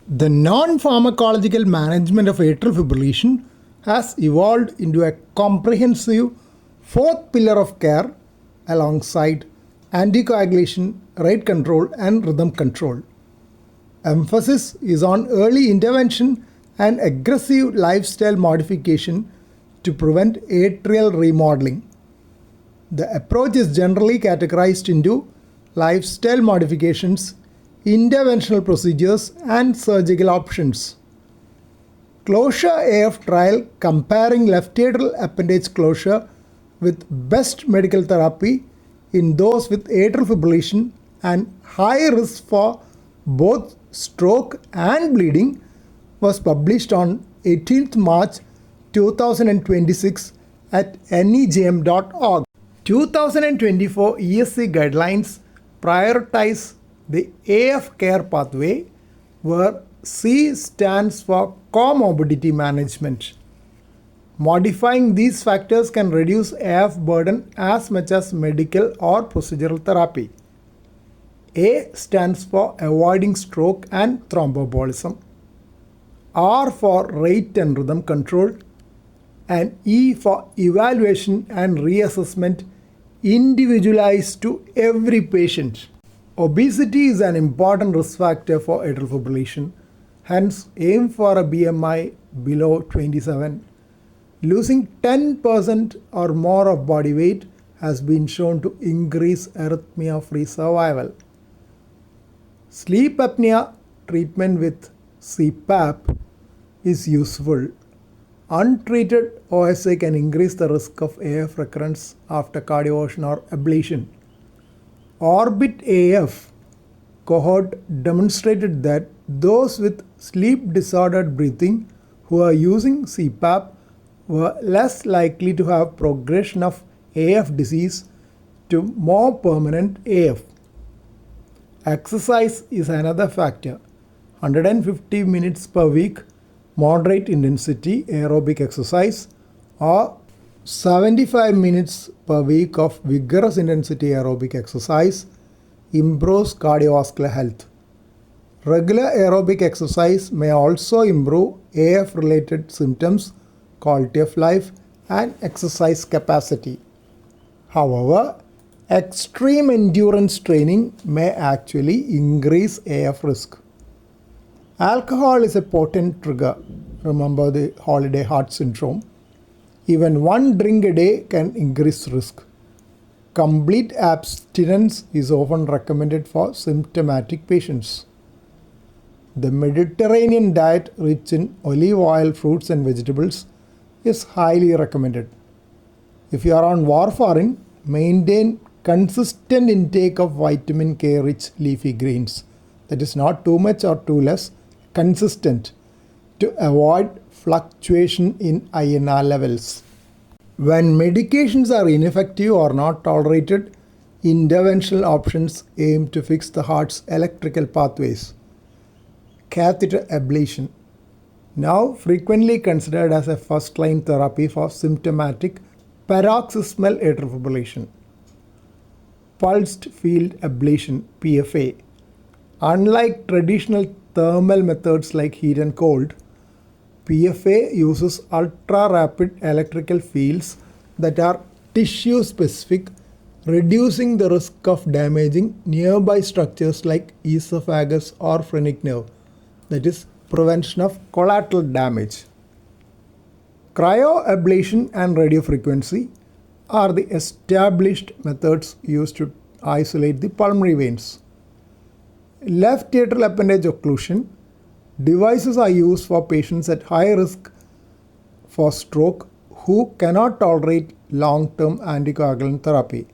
The non-pharmacological management of atrial fibrillation has evolved into a comprehensive fourth pillar of care alongside anticoagulation, rate control, and rhythm control. Emphasis is on early intervention and aggressive lifestyle modification to prevent atrial remodeling. The approach is generally categorized into lifestyle modifications, interventional procedures, and surgical options. Closure AF trial comparing left atrial appendage closure with best medical therapy in those with atrial fibrillation and high risk for both stroke and bleeding was published on 18th March 2026 at nejm.org. 2024 ESC guidelines prioritize the AF care pathway, where C stands for comorbidity management. Modifying these factors can reduce AF burden as much as medical or procedural therapy. A stands for avoiding stroke and thromboembolism. R for rate and rhythm control, and E for evaluation and reassessment individualized to every patient. Obesity is an important risk factor for atrial fibrillation, hence aim for a BMI below 27. Losing 10% or more of body weight has been shown to increase arrhythmia-free survival. Sleep apnea treatment with CPAP is useful. Untreated OSA can increase the risk of AF recurrence after cardioversion or ablation. Orbit AF cohort demonstrated that those with sleep disordered breathing who are using CPAP were less likely to have progression of AF disease to more permanent AF. Exercise is another factor. 150 minutes per week moderate intensity aerobic exercise or 75 minutes per week of vigorous intensity aerobic exercise improves cardiovascular health. Regular aerobic exercise may also improve AF-related symptoms, quality of life, and exercise capacity. However, extreme endurance training may actually increase AF risk. Alcohol is a potent trigger. Remember the holiday heart syndrome. Even one drink a day can increase risk. Complete abstinence is often recommended for symptomatic patients. The Mediterranean diet rich in olive oil, fruits and vegetables is highly recommended. If you are on warfarin, maintain consistent intake of vitamin K rich leafy greens. That is not too much or too less, consistent, to avoid fluctuation in INR levels. When medications are ineffective or not tolerated, interventional options aim to fix the heart's electrical pathways. Catheter ablation, now frequently considered as a first-line therapy for symptomatic paroxysmal atrial fibrillation. Pulsed field ablation, PFA. Unlike traditional thermal methods like heat and cold, PFA uses ultra-rapid electrical fields that are tissue-specific, reducing the risk of damaging nearby structures like esophagus or phrenic nerve, that is, prevention of collateral damage. Cryoablation and radiofrequency are the established methods used to isolate the pulmonary veins. Left atrial appendage occlusion devices are used for patients at high risk for stroke who cannot tolerate long-term anticoagulant therapy.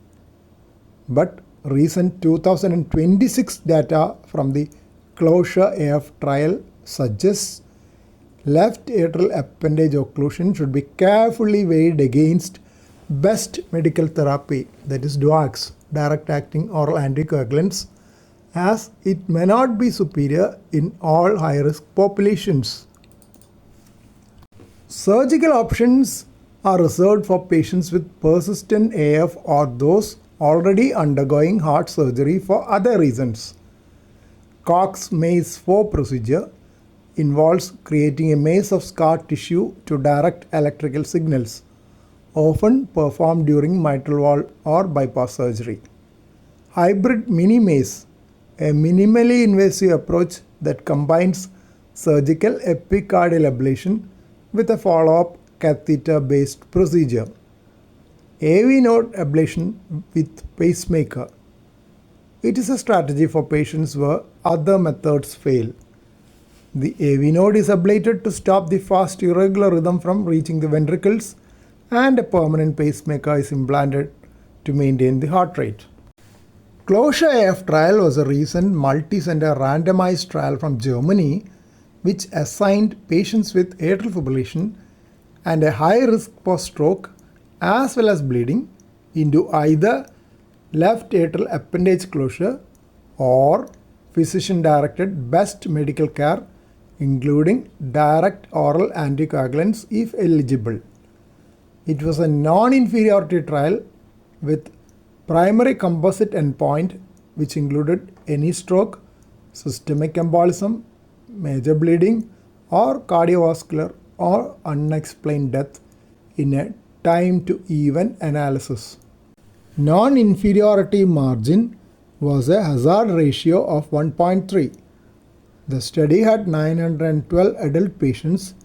But recent 2026 data from the Closure AF trial suggests left atrial appendage occlusion should be carefully weighed against best medical therapy, that is DOACs, direct acting oral anticoagulants, as it may not be superior in all high-risk populations. Surgical options are reserved for patients with persistent AF or those already undergoing heart surgery for other reasons. Cox-Maze 4 procedure involves creating a maze of scar tissue to direct electrical signals, often performed during mitral valve or bypass surgery. Hybrid mini maze, a minimally invasive approach that combines surgical epicardial ablation with a follow-up catheter-based procedure. AV node ablation with pacemaker. It is a strategy for patients where other methods fail. The AV node is ablated to stop the fast irregular rhythm from reaching the ventricles, and a permanent pacemaker is implanted to maintain the heart rate. Closure AF trial was a recent multi-center randomized trial from Germany which assigned patients with atrial fibrillation and a high risk for stroke as well as bleeding into either left atrial appendage closure or physician-directed best medical care, including direct oral anticoagulants if eligible. It was a non-inferiority trial with primary composite endpoint which included any stroke, systemic embolism, major bleeding, or cardiovascular or unexplained death in a time to event analysis. Non-inferiority margin was a hazard ratio of 1.3. The study had 912 adult patients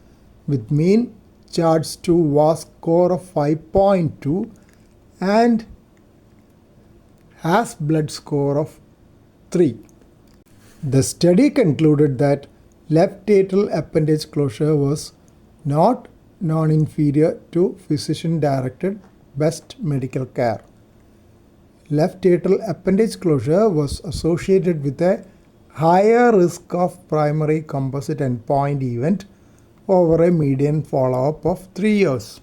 with mean charge to VAS score of 5.2 and has blood score of 3. The study concluded that left atrial appendage closure was not non-inferior to physician-directed best medical care. Left atrial appendage closure was associated with a higher risk of primary composite endpoint event over a median follow-up of 3 years.